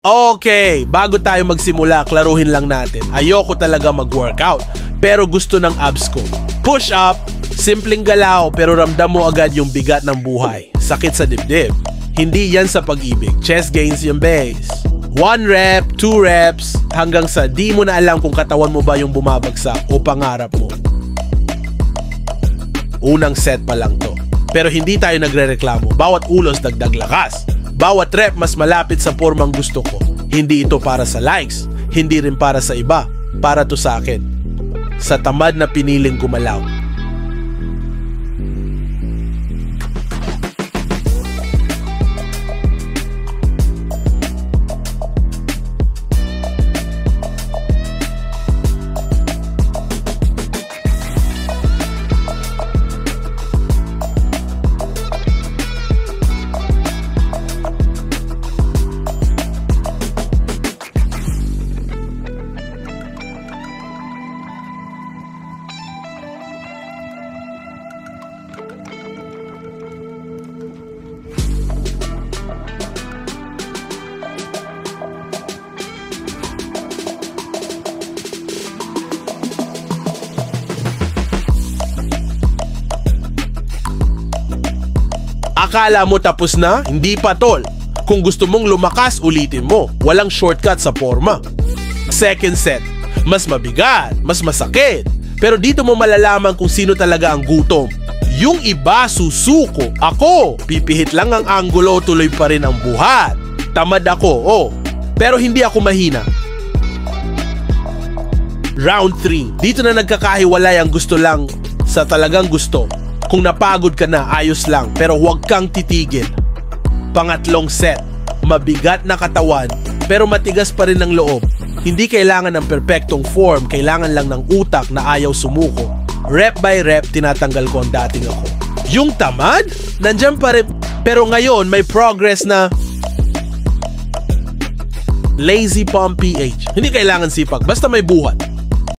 Okay, bago tayo magsimula, klaruhin lang natin. Ayoko talaga mag-workout, pero gusto ng abs ko. Push up, simpleng galaw pero ramdam mo agad yung bigat ng buhay. Sakit sa dibdib. Hindi yan sa pag-ibig. Chest gains yung base. 1 rep, 2 reps, hanggang sa di mo na alam kung katawan mo ba yung bumabagsak o pangarap mo. Unang set pa lang to. Pero hindi tayo nagre-reklamo. Bawat ulos dagdag lakas. Bawat rep mas malapit sa formang gusto ko. Hindi ito para sa likes. Hindi rin para sa iba. Para to sa akin. Sa tamad na piniling gumalaw. Akala mo tapos na? Hindi pa tol. Kung gusto mong lumakas, ulitin mo. Walang shortcut sa forma. Second set. Mas mabigat, mas masakit. Pero dito mo malalaman kung sino talaga ang gutom. Yung iba susuko. Ako, pipihit lang ang anggulo, tuloy pa rin ang buhat. Tamad ako, pero hindi ako mahina. Round 3. Dito na nagkakahiwalay ang gusto lang sa talagang gusto. Kung napagod ka na, ayos lang, pero huwag kang titigil. Pangatlong set. Mabigat na katawan, pero matigas pa rin ang loob. Hindi kailangan ng perpektong form, kailangan lang ng utak na ayaw sumuko. Rep by rep, tinatanggal ko ang dating ako. Yung tamad? Nandiyan pa rin, pero ngayon may progress na. Lazy Pump PH. Hindi kailangan sipag, basta may buhat.